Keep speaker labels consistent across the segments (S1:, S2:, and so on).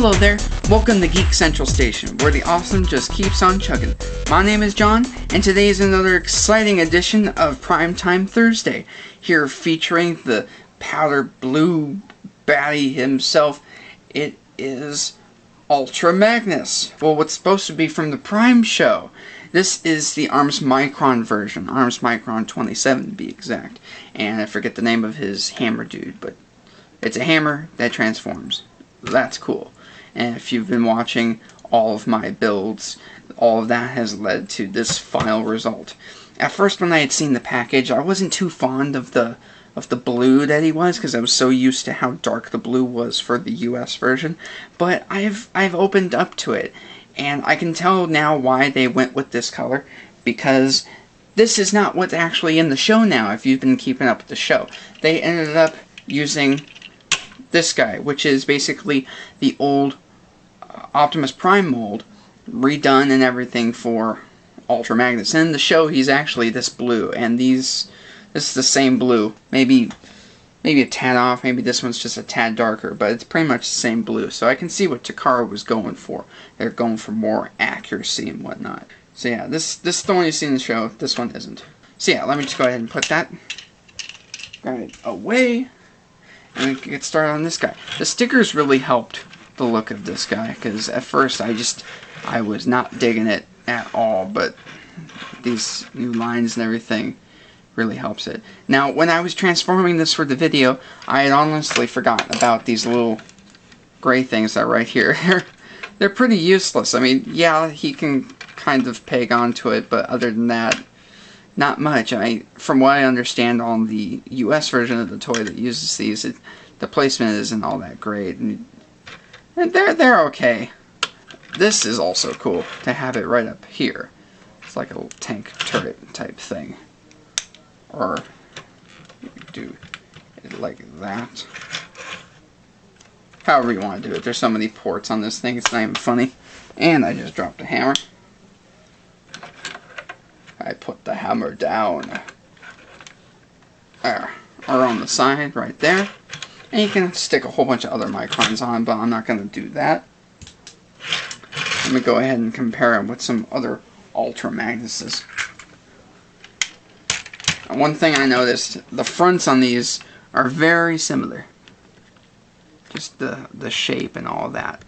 S1: Hello there, welcome to Geek Central Station, where the awesome just keeps on chugging. My name is John, and today is another exciting edition of Primetime Thursday, here featuring the powder blue baddie himself. It is Ultra Magnus. Well, what's supposed to be from the Prime show. This is the Arms Micron version, Arms Micron 27 to be exact, and I forget the name of his hammer dude, but it's a hammer that transforms. That's cool. And if you've been watching all of my builds, all of that has led to this final result. At first, when I had seen the package, I wasn't too fond of the blue that he was, because I was so used to how dark the blue was for the US version. But I've opened up to it, and I can tell now why they went with this color, because this is not what's actually in the show now, if you've been keeping up with the show. They ended up using this guy, which is basically the old Optimus Prime mold, redone and everything for Ultra Magnus. In the show, he's actually this blue, and this is the same blue. Maybe a tad off, maybe this one's just a tad darker, but it's pretty much the same blue. So I can see what Takara was going for. They're going for more accuracy and whatnot. So yeah, this is the one you see in the show, this one isn't. So yeah, let me just go ahead and put that right away. And we can get started on this guy. The stickers really helped the look of this guy, because at first I was not digging it at all, but these new lines and everything really helps it. Now, when I was transforming this for the video, I had honestly forgotten about these little gray things that are right here. They're pretty useless. I mean, yeah, he can kind of peg onto it, but other than that, not much. I mean, from what I understand on the US version of the toy that uses these, the placement isn't all that great. And they're okay. This is also cool to have it right up here. It's like a little tank turret type thing. Or you could do it like that. However you want to do it. There's so many ports on this thing, it's not even funny. And I just dropped a hammer. I put the hammer down. There. Or on the side, right there. And you can stick a whole bunch of other microns on, but I'm not going to do that. Let me go ahead and compare them with some other Ultra Magnuses. And one thing I noticed, the fronts on these are very similar. Just the shape and all that.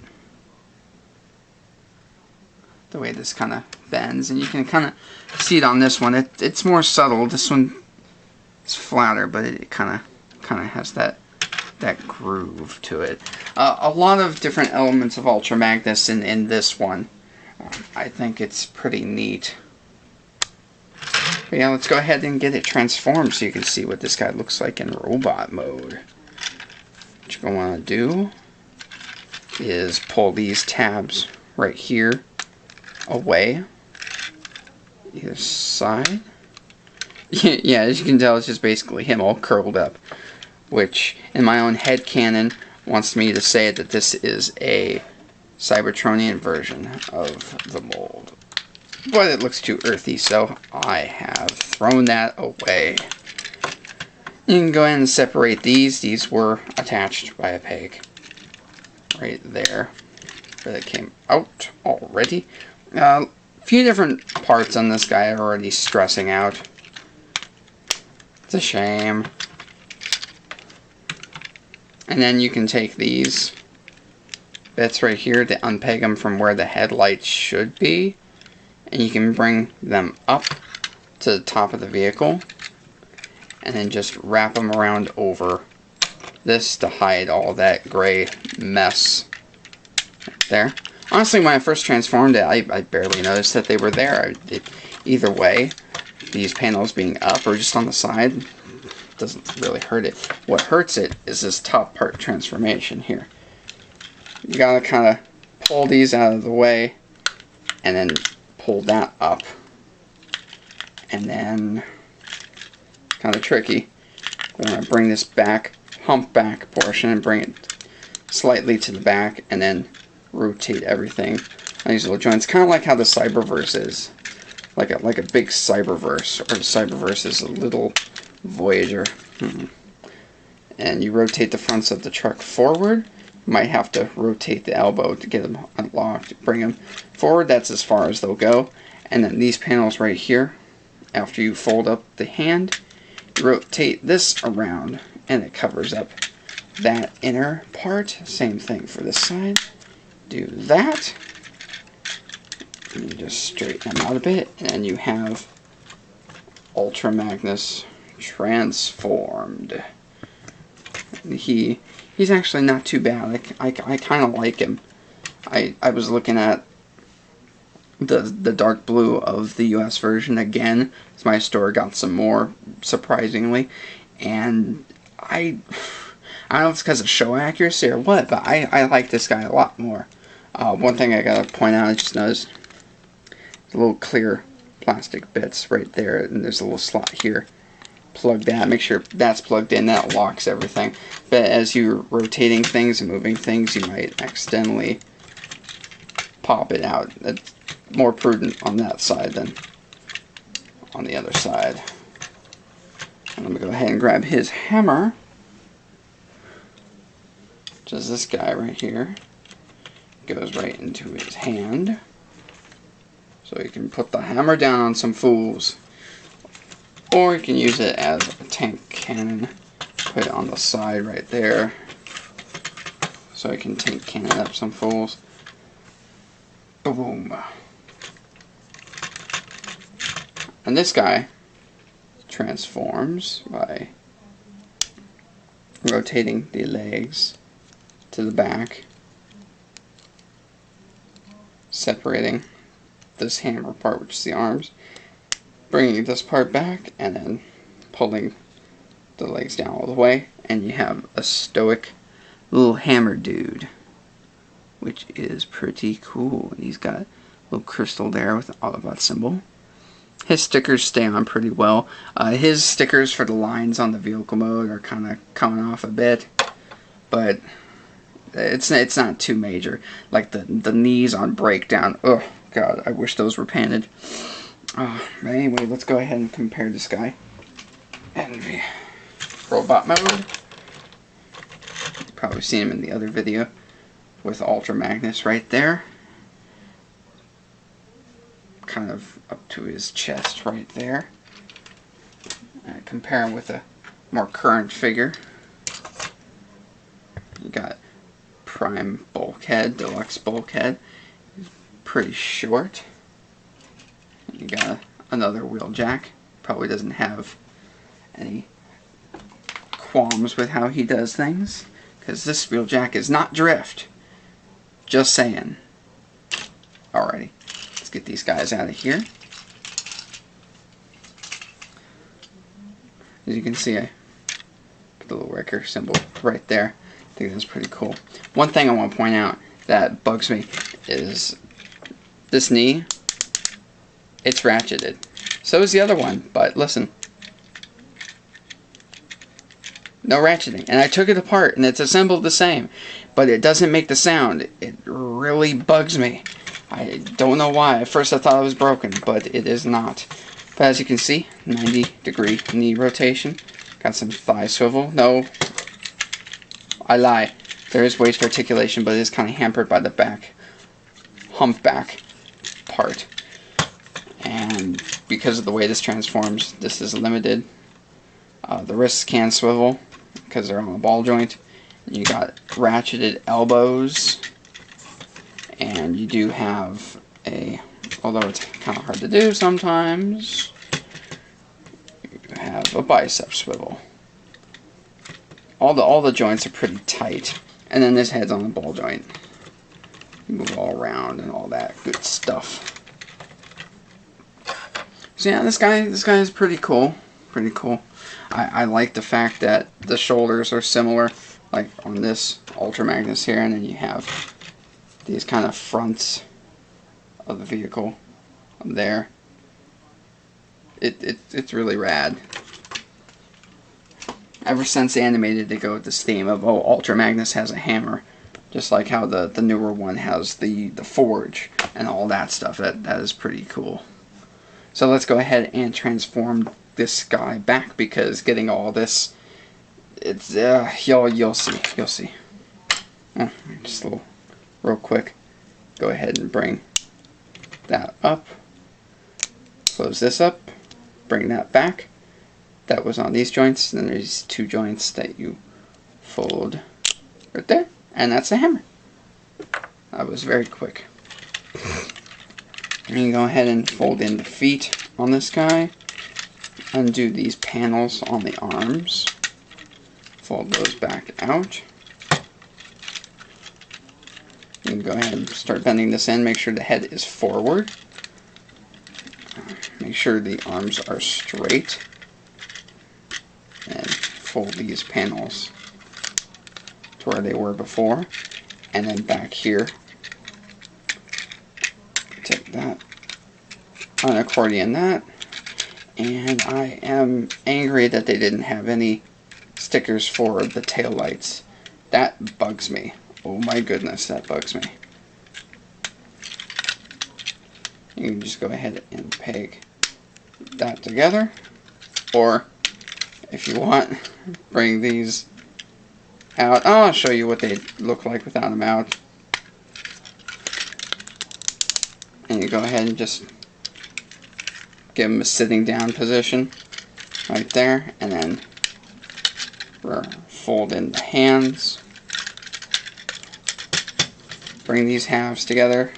S1: The way this kind of bends, and you can kind of see it on this one. It's more subtle. This one is flatter, but it kind of has that groove to it. A lot of different elements of Ultra Magnus in this one. I think it's pretty neat. But yeah, let's go ahead and get it transformed so you can see what this guy looks like in robot mode. What you're going to want to do is pull these tabs right here away, either side. Yeah, as you can tell, it's just basically him all curled up, which in my own headcanon wants me to say that this is a Cybertronian version of the mold. But it looks too earthy, so I have thrown that away. You can go ahead and separate these. These were attached by a peg right there, but it came out already. A few different parts on this guy are already stressing out. It's a shame. And then you can take these bits right here to unpeg them from where the headlights should be. And you can bring them up to the top of the vehicle. And then just wrap them around over this to hide all that gray mess right there. Honestly, when I first transformed it, I barely noticed that they were there. Either way, these panels being up or just on the side doesn't really hurt it. What hurts it is this top part transformation here. You gotta kind of pull these out of the way and then pull that up. And then, kind of tricky, I want to bring this back, hump back portion and bring it slightly to the back and then rotate everything on these little joints, kind of like how the Cyberverse is, like a big Cyberverse, or the Cyberverse is a little Voyager. And you rotate the fronts of the truck forward, Might have to rotate the elbow to get them unlocked, bring them forward. That's as far as they'll go. And then these panels right here, after you fold up the hand, you rotate this around and it covers up that inner part. Same thing for this side. Do that. And you just straighten them out a bit, and then you have Ultra Magnus transformed. He's actually not too bad. I kind of like him. I was looking at the dark blue of the US version again, as my store got some more, surprisingly, and I don't know if it's because of show accuracy or what, but I like this guy a lot more. One thing I gotta point out, I just noticed the little clear plastic bits right there, and there's a little slot here. Plug that, make sure that's plugged in, that locks everything. But as you're rotating things and moving things, you might accidentally pop it out. It's more prudent on that side than on the other side. And let me go ahead and grab his hammer, which is this guy right here. Goes right into his hand. So you can put the hammer down on some fools. Or you can use it as a tank cannon. Put it on the side right there. So you can tank cannon up some fools. Boom. And this guy transforms by rotating the legs to the back, separating this hammer part, which is the arms, bringing this part back, and then pulling the legs down all the way, and you have a stoic little hammer dude, which is pretty cool. And he's got a little crystal there with the Autobot symbol. His stickers stay on pretty well. His stickers for the lines on the vehicle mode are kind of coming off a bit, but it's not too major. Like the knees on breakdown. Oh God, I wish those were painted. But anyway, let's go ahead and compare this guy. And robot mode. You've probably seen him in the other video with Ultra Magnus right there. Kind of up to his chest right there. Compare him with a more current figure. You got Prime bulkhead, deluxe bulkhead. He's pretty short. You got another wheel jack. Probably doesn't have any qualms with how he does things, because this wheel jack is not drift. Just saying. Alrighty, let's get these guys out of here. As you can see, I put the little wrecker symbol right there. I think that's pretty cool. One thing I want to point out that bugs me is this knee. It's ratcheted. So is the other one, but listen. No ratcheting. And I took it apart, and it's assembled the same, but it doesn't make the sound. It really bugs me. I don't know why. At first I thought it was broken, but it is not. But as you can see, 90-degree knee rotation. Got some thigh swivel. No, I lie. There is waist articulation, but it is kind of hampered by the back, humpback part. And because of the way this transforms, this is limited. The wrists can swivel because they're on a ball joint. You got ratcheted elbows, and you do have a, although it's kind of hard to do sometimes, you have a bicep swivel. All the joints are pretty tight, and then this head's on the ball joint. You move all around and all that good stuff. So yeah, this guy is pretty cool. Pretty cool. I like the fact that the shoulders are similar, like on this Ultra Magnus here, and then you have these kind of fronts of the vehicle there. It's really rad. Ever since they animated, they go with this theme of, oh, Ultra Magnus has a hammer, just like how the newer one has the forge and all that stuff. That is pretty cool. So let's go ahead and transform this guy back, because getting all this, it's you'll see. Oh, just a little, real quick. Go ahead and bring that up. Close this up. Bring that back. That was on these joints. Then there's two joints that you fold right there. And that's the hammer. That was very quick. And you go ahead and fold in the feet on this guy. Undo these panels on the arms. Fold those back out. You can go ahead and start bending this in. Make sure the head is forward. Make sure the arms are straight. And fold these panels to where they were before. And then back here, take that, unaccordion that. And I am angry that they didn't have any stickers for the tail lights. That bugs me. Oh my goodness, that bugs me. You can just go ahead and peg that together. Or, if you want, bring these out. I'll show you what they look like without them out. And you go ahead and just give them a sitting down position right there. And then fold in the hands. Bring these halves together.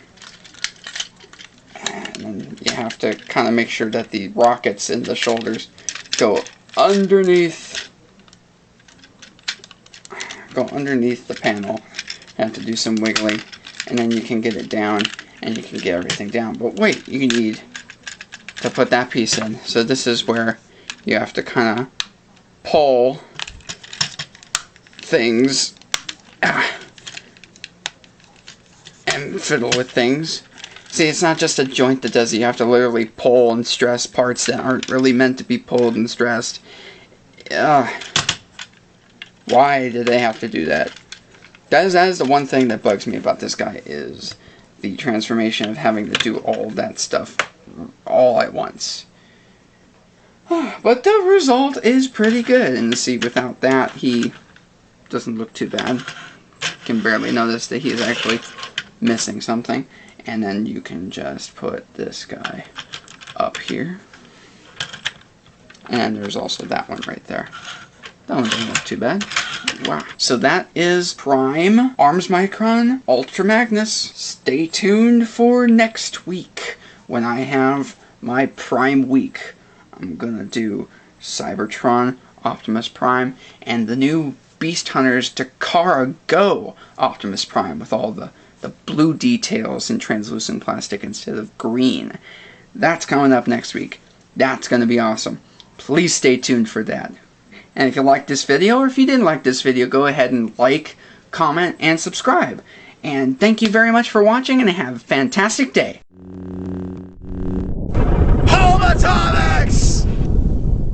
S1: And then you have to kind of make sure that the rockets in the shoulders go underneath the panel. You have to do some wiggling, and then you can get it down, and you can get everything down. But wait, you need to put that piece in. So this is where you have to kind of pull things and fiddle with things. See, it's not just a joint that does it. You have to literally pull and stress parts that aren't really meant to be pulled and stressed. Why did they have to do that? That is the one thing that bugs me about this guy, is the transformation of having to do all that stuff all at once. But the result is pretty good. And see, without that, he doesn't look too bad. You can barely notice that he is actually missing something. And then you can just put this guy up here. And there's also that one right there. That one doesn't look too bad. Wow. So that is Prime Arms Micron Ultra Magnus. Stay tuned for next week when I have my Prime week. I'm gonna do Cybertron Optimus Prime and the new Beast Hunters Takara-Go Optimus Prime with all the blue details in translucent plastic instead of green. That's coming up next week. That's going to be awesome. Please stay tuned for that. And if you liked this video, or if you didn't like this video, go ahead and like, comment, and subscribe. And thank you very much for watching, and have a fantastic day.